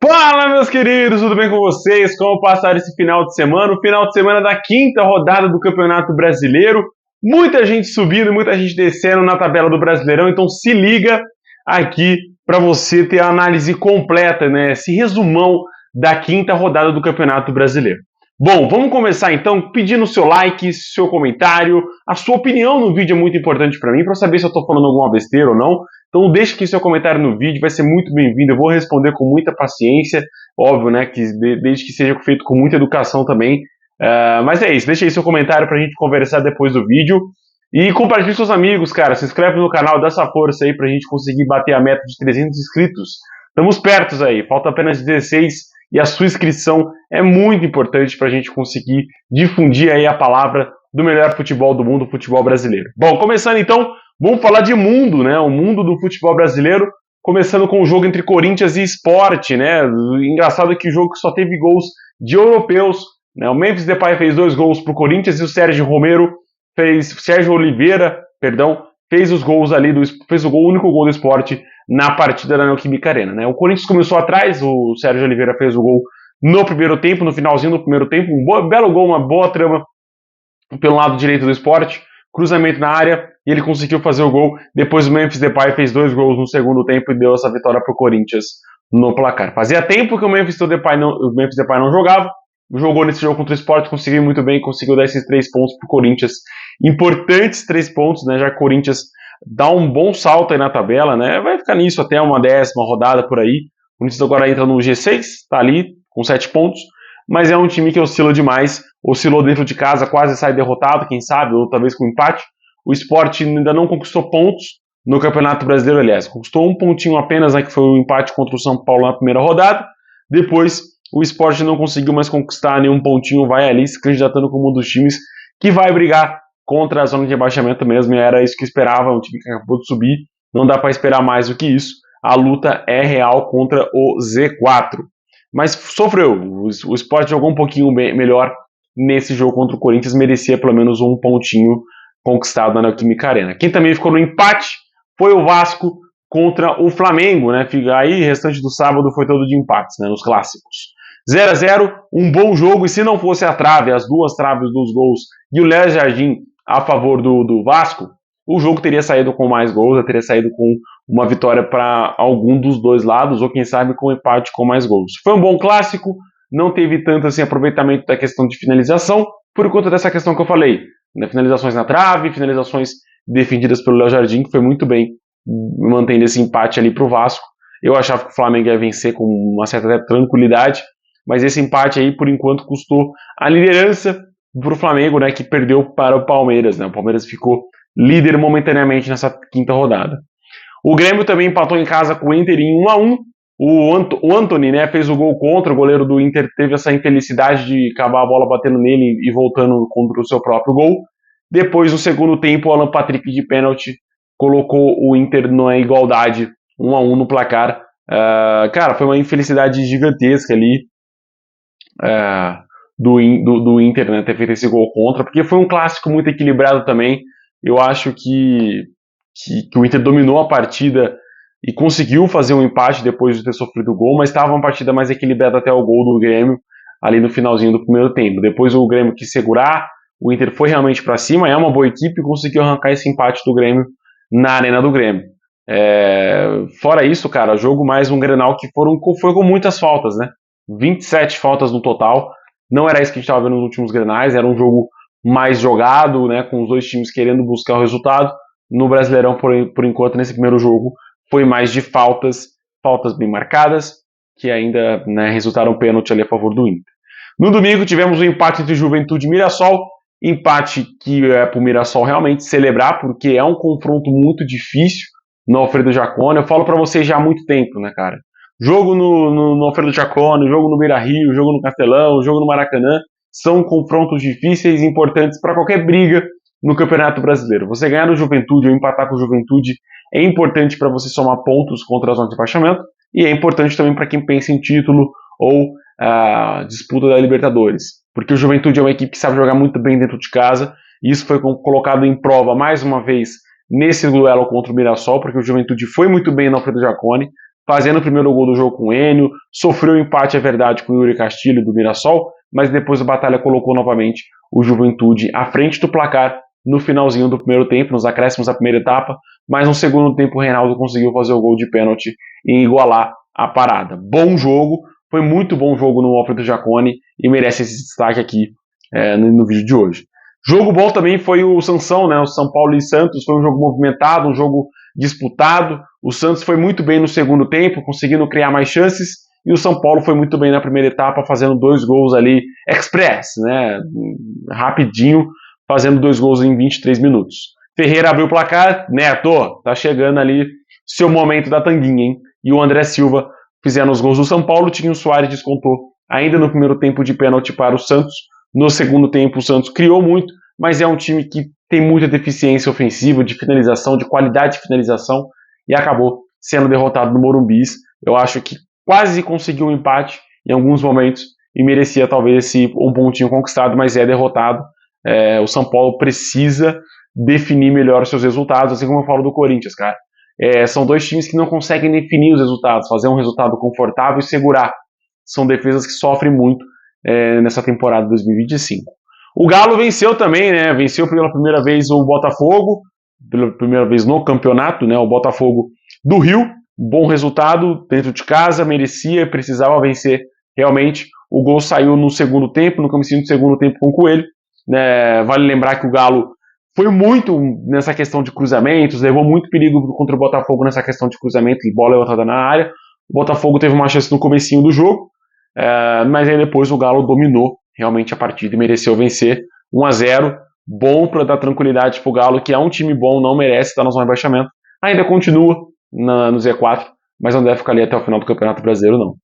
Fala, meus queridos, tudo bem com vocês? Como passaram esse final de semana? O final de semana da quinta rodada do Campeonato Brasileiro. Muita gente subindo, muita gente descendo na tabela do Brasileirão, então se liga aqui para você ter a análise completa, né? Esse resumão da quinta rodada do Campeonato Brasileiro. Bom, vamos começar então pedindo seu like, seu comentário, a sua opinião no vídeo é muito importante para mim, para saber se eu estou falando alguma besteira ou não. Então deixe aqui seu comentário no vídeo, vai ser muito bem-vindo, eu vou responder com muita paciência, óbvio, né, que desde que seja feito com muita educação também. Mas é isso, deixe aí seu comentário pra gente conversar depois do vídeo. E compartilhe com seus amigos, cara, se inscreve no canal, dá essa força aí pra gente conseguir bater a meta de 300 inscritos. Estamos perto aí, falta apenas 16 e a sua inscrição é muito importante pra gente conseguir difundir aí a palavra do melhor futebol do mundo, o futebol brasileiro. Bom, começando então, vamos falar de mundo, né? O mundo do futebol brasileiro, começando com o jogo entre Corinthians e Sport, né? Engraçado é que o jogo só teve gols de europeus, né? O Memphis Depay fez 2 gols para o Corinthians e o Sérgio Oliveira, fez os gols ali fez o único gol do Sport na partida da Neoquímica Arena, né? O Corinthians começou atrás, o Sérgio Oliveira fez o gol no primeiro tempo, no finalzinho do primeiro tempo, belo gol, uma boa trama pelo lado direito do Sport, cruzamento na área, e ele conseguiu fazer o gol. Depois o Memphis Depay fez 2 gols no segundo tempo e deu essa vitória para o Corinthians no placar. Fazia tempo que o Memphis Depay não jogava, jogou nesse jogo contra o Sport, conseguiu muito bem, conseguiu dar esses 3 pontos para o Corinthians. Importantes 3 pontos, né, já que o Corinthians dá um bom salto aí na tabela, né, vai ficar nisso até uma 10ª rodada por aí. O Corinthians agora entra no G6, está ali com 7 pontos, mas é um time que oscila demais, oscilou dentro de casa, quase sai derrotado, quem sabe, ou talvez com empate. O Sport ainda não conquistou pontos no Campeonato Brasileiro, aliás, conquistou um pontinho apenas, né, que foi o empate contra o São Paulo na primeira rodada. Depois, o Sport não conseguiu mais conquistar nenhum pontinho, vai ali se candidatando como um dos times que vai brigar contra a zona de rebaixamento mesmo, e era isso que esperava, um time que acabou de subir, não dá para esperar mais do que isso. A luta é real contra o Z4. Mas sofreu, o Sport jogou um pouquinho melhor nesse jogo contra o Corinthians, merecia pelo menos um pontinho conquistado na Neoquímica Arena. Quem também ficou no empate foi o Vasco contra o Flamengo, né? Aí o restante do sábado foi todo de empates, né? Nos clássicos. 0-0, um bom jogo, e se não fosse a trave, as 2 traves dos gols e o Léo Jardim a favor do Vasco, o jogo teria saído com mais gols, teria saído com uma vitória para algum dos dois lados, ou quem sabe com um empate com mais gols. Foi um bom clássico, não teve tanto assim, aproveitamento da questão de finalização, por conta dessa questão que eu falei, né? Finalizações na trave, finalizações defendidas pelo Léo Jardim, que foi muito bem mantendo esse empate ali para o Vasco. Eu achava que o Flamengo ia vencer com uma certa tranquilidade, mas esse empate aí, por enquanto, custou a liderança para o Flamengo, né, que perdeu para o Palmeiras, né? O Palmeiras ficou líder momentaneamente nessa quinta rodada. O Grêmio também empatou em casa com o Inter em 1-1. O Antony, né, fez o gol contra, o goleiro do Inter teve essa infelicidade de acabar a bola batendo nele e voltando contra o seu próprio gol. Depois, no segundo tempo, o Alan Patrick de pênalti colocou o Inter na igualdade, 1-1 no placar. Cara, foi uma infelicidade gigantesca ali do Inter, né, ter feito esse gol contra, porque foi um clássico muito equilibrado também. Eu acho que o Inter dominou a partida e conseguiu fazer um empate depois de ter sofrido o gol, mas estava uma partida mais equilibrada até o gol do Grêmio, ali no finalzinho do primeiro tempo. Depois o Grêmio quis segurar, o Inter foi realmente para cima, é uma boa equipe e conseguiu arrancar esse empate do Grêmio na Arena do Grêmio. Fora isso, cara, jogo mais um Grenal que foi com muitas faltas, né? 27 faltas no total, não era isso que a gente estava vendo nos últimos Grenais, era um jogo mais jogado, né, com os dois times querendo buscar o resultado. No Brasileirão, por enquanto, nesse primeiro jogo, foi mais de faltas bem marcadas, que ainda, né, resultaram pênalti ali a favor do Inter. No domingo tivemos um empate entre Juventude e Mirassol, empate que é para o Mirassol realmente celebrar, porque é um confronto muito difícil no Alfredo Jaconi. Eu falo para vocês já há muito tempo, né, cara? Jogo no Alfredo Jaconi, jogo no Beira-Rio, jogo no Castelão, jogo no Maracanã, são confrontos difíceis e importantes para qualquer briga no Campeonato Brasileiro. Você ganhar no Juventude ou empatar com o Juventude é importante para você somar pontos contra a zona de rebaixamento e é importante também para quem pensa em título ou disputa da Libertadores, porque o Juventude é uma equipe que sabe jogar muito bem dentro de casa e isso foi colocado em prova mais uma vez nesse duelo contra o Mirassol, porque o Juventude foi muito bem no Alfredo Jaconi, fazendo o primeiro gol do jogo com o Enio, sofreu empate, é verdade, com o Yuri Castilho do Mirassol, mas depois o Batalha colocou novamente o Juventude à frente do placar no finalzinho do primeiro tempo, nos acréscimos da primeira etapa, mas no segundo tempo o Reinaldo conseguiu fazer o gol de pênalti e igualar a parada. Bom jogo, foi muito bom jogo no Alfredo Jaconi e merece esse destaque aqui no vídeo de hoje. Jogo bom também foi o Sansão, né? O São Paulo e Santos, foi um jogo movimentado, um jogo disputado. O Santos foi muito bem no segundo tempo, conseguindo criar mais chances, e o São Paulo foi muito bem na primeira etapa, fazendo 2 gols ali express, né? Rapidinho, fazendo 2 gols em 23 minutos. Ferreira abriu o placar, Neto, tá chegando ali seu momento da tanguinha, hein? E o André Silva fizeram os gols do São Paulo, Tinho Soares descontou ainda no primeiro tempo de pênalti para o Santos. No segundo tempo o Santos criou muito, mas é um time que tem muita deficiência ofensiva, de finalização, de qualidade de finalização, e acabou sendo derrotado no Morumbi. Eu acho que quase conseguiu um empate em alguns momentos e merecia talvez um pontinho conquistado, mas é derrotado. O São Paulo precisa definir melhor os seus resultados, assim como eu falo do Corinthians, cara. São 2 times que não conseguem definir os resultados, fazer um resultado confortável e segurar. São defesas que sofrem muito nessa temporada de 2025. O Galo venceu também, né? Venceu pela primeira vez o Botafogo, pela primeira vez no campeonato, né? O Botafogo do Rio. Bom resultado dentro de casa, merecia, precisava vencer realmente. O gol saiu no segundo tempo, no comecinho do segundo tempo com o Coelho. Vale lembrar que o Galo foi muito nessa questão de cruzamentos, levou muito perigo contra o Botafogo nessa questão de cruzamento e bola levantada na área. O Botafogo teve uma chance no comecinho do jogo, mas aí depois o Galo dominou realmente a partida e mereceu vencer 1-0. Bom para dar tranquilidade para o Galo, que é um time bom, não merece estar na zona de rebaixamento. Ainda continua no Z4, mas não deve ficar ali até o final do Campeonato Brasileiro, não.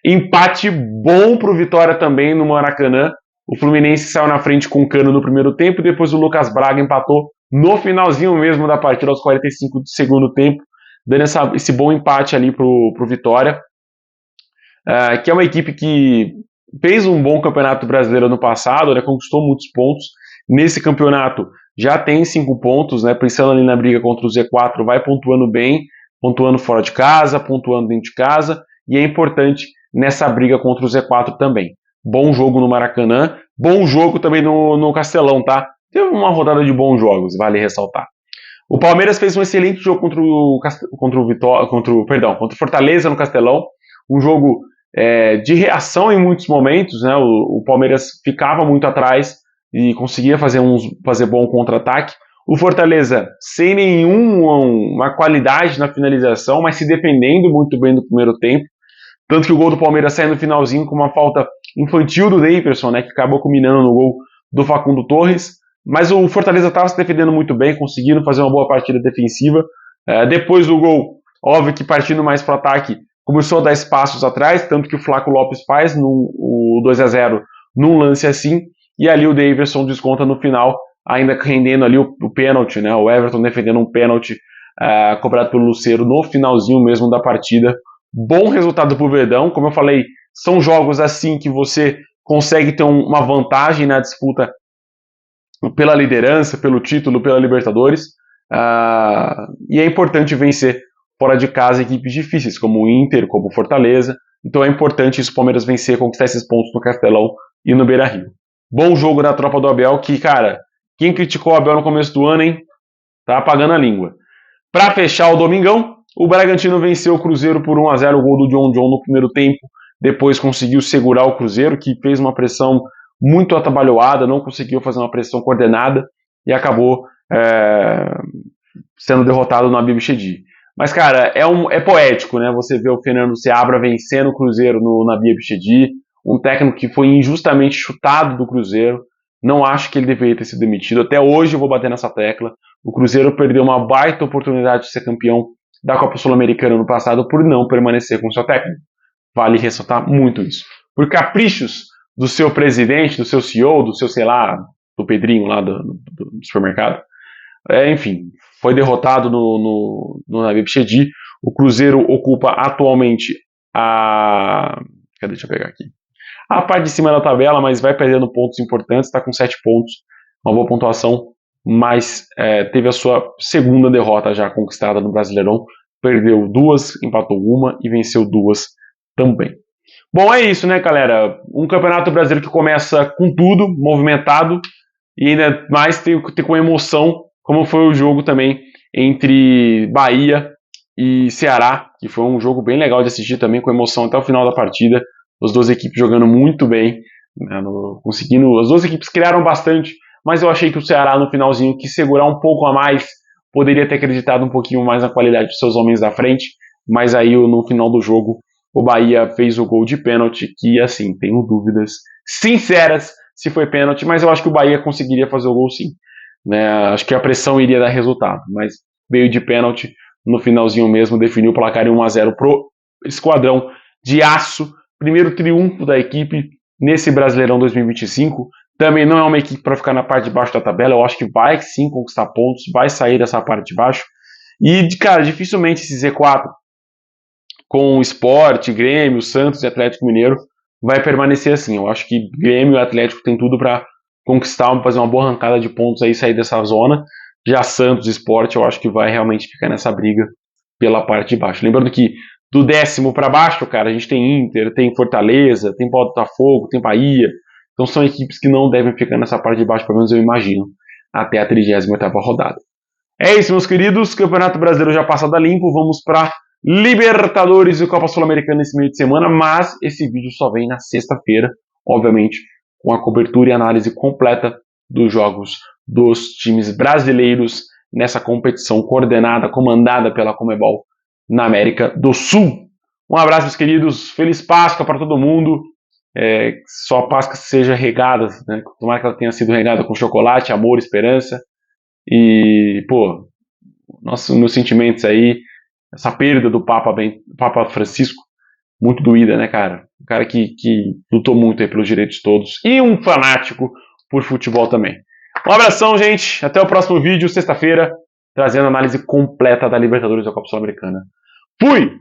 Empate bom para o Vitória também no Maracanã. O Fluminense saiu na frente com o Cano no primeiro tempo, depois o Lucas Braga empatou no finalzinho mesmo da partida, aos 45 do segundo tempo, dando esse bom empate ali para o Vitória, que é uma equipe que fez um bom Campeonato Brasileiro ano passado, né, conquistou muitos pontos. Nesse campeonato já tem 5 pontos, né, pensando ali na briga contra o Z4, vai pontuando bem, pontuando fora de casa, pontuando dentro de casa, e é importante nessa briga contra o Z4 também. Bom jogo no Maracanã, bom jogo também no Castelão, tá? Teve uma rodada de bons jogos, vale ressaltar. O Palmeiras fez um excelente jogo contra o Fortaleza no Castelão, um jogo de reação em muitos momentos, né? O Palmeiras ficava muito atrás e conseguia fazer bom contra-ataque. O Fortaleza sem nenhuma qualidade na finalização, mas se defendendo muito bem no primeiro tempo. Tanto que o gol do Palmeiras sai no finalzinho com uma falta infantil do Daverson, né, que acabou culminando no gol do Facundo Torres. Mas o Fortaleza estava se defendendo muito bem, conseguindo fazer uma boa partida defensiva. Depois do gol, óbvio que partindo mais para o ataque, começou a dar espaços atrás, tanto que o Flaco Lopes faz o 2-0 num lance assim, e ali o Daverson desconta no final, ainda rendendo ali o pênalti, né, o Everton defendendo um pênalti cobrado pelo Lucero no finalzinho mesmo da partida. Bom resultado para o Verdão, como eu falei, são jogos assim que você consegue ter uma vantagem na disputa pela liderança, pelo título, pela Libertadores, e é importante vencer fora de casa equipes difíceis, como o Inter, como o Fortaleza. Então é importante isso, o Palmeiras vencer, conquistar esses pontos no Castelão e no Beira-Rio. Bom jogo da tropa do Abel, que, cara, quem criticou o Abel no começo do ano, hein, tá apagando a língua. Para fechar o domingão, o Bragantino venceu o Cruzeiro por 1-0, o gol do John no primeiro tempo, depois conseguiu segurar o Cruzeiro, que fez uma pressão muito atabalhoada, não conseguiu fazer uma pressão coordenada e acabou sendo derrotado no Habib Chedi. Mas, cara, é poético, né? Você vê o Fernando Seabra vencendo o Cruzeiro no Habib Chedi, um técnico que foi injustamente chutado do Cruzeiro. Não acho que ele deveria ter sido demitido. Até hoje eu vou bater nessa tecla. O Cruzeiro perdeu uma baita oportunidade de ser campeão da Copa Sul-Americana no passado por não permanecer com seu técnico. Vale ressaltar muito isso. Por caprichos do seu presidente, do seu CEO, do seu, sei lá, do Pedrinho lá do supermercado. Enfim, foi derrotado no Habib Chedi. O Cruzeiro ocupa atualmente deixa eu pegar aqui. A parte de cima da tabela, mas vai perdendo pontos importantes, está com 7 pontos, uma boa pontuação, mas teve a sua segunda derrota já conquistada no Brasileirão. perdeu 2, empatou 1 e venceu 2 também. Bom, é isso, né, galera? Um campeonato brasileiro que começa com tudo, movimentado, e ainda mais ter com emoção, como foi o jogo também entre Bahia e Ceará, que foi um jogo bem legal de assistir também, com emoção até o final da partida. As duas equipes jogando muito bem, né, conseguindo. As duas equipes criaram bastante, mas eu achei que o Ceará no finalzinho quis segurar um pouco a mais, poderia ter acreditado um pouquinho mais na qualidade dos seus homens da frente, mas aí no final do jogo o Bahia fez o gol de pênalti, que assim, tenho dúvidas sinceras se foi pênalti, mas eu acho que o Bahia conseguiria fazer o gol sim. Né? Acho que a pressão iria dar resultado, mas veio de pênalti no finalzinho mesmo, definiu o placar em 1-0 pro Esquadrão de Aço. Primeiro triunfo da equipe nesse Brasileirão 2025. Também não é uma equipe para ficar na parte de baixo da tabela, eu acho que vai sim conquistar pontos, vai sair dessa parte de baixo. E, cara, dificilmente esse Z4 com o Sport, Grêmio, Santos e Atlético Mineiro vai permanecer assim. Eu acho que Grêmio e Atlético tem tudo para conquistar, fazer uma boa arrancada de pontos aí, sair dessa zona. Já Santos e Sport, eu acho que vai realmente ficar nessa briga pela parte de baixo. Lembrando que do 10º para baixo, cara, a gente tem Inter, tem Fortaleza, tem Botafogo, tem Bahia. Então são equipes que não devem ficar nessa parte de baixo, pelo menos eu imagino, até a 38ª rodada. É isso, meus queridos. Campeonato Brasileiro já passado a limpo. Vamos para Libertadores e Copa Sul-Americana nesse meio de semana, mas esse vídeo só vem na sexta-feira, obviamente, com a cobertura e análise completa dos jogos dos times brasileiros nessa competição coordenada, comandada pela Conmebol na América do Sul. Um abraço, meus queridos. Feliz Páscoa para todo mundo. Só a Páscoa seja regada, né? Tomara que ela tenha sido regada com chocolate, amor, esperança. E, pô, meus sentimentos aí, essa perda do Papa Francisco, muito doída, né, cara? Um cara que lutou muito aí pelos direitos todos e um fanático por futebol também. Um abração, gente. Até o próximo vídeo, sexta-feira, trazendo a análise completa da Libertadores da Copa Sul-Americana. Fui!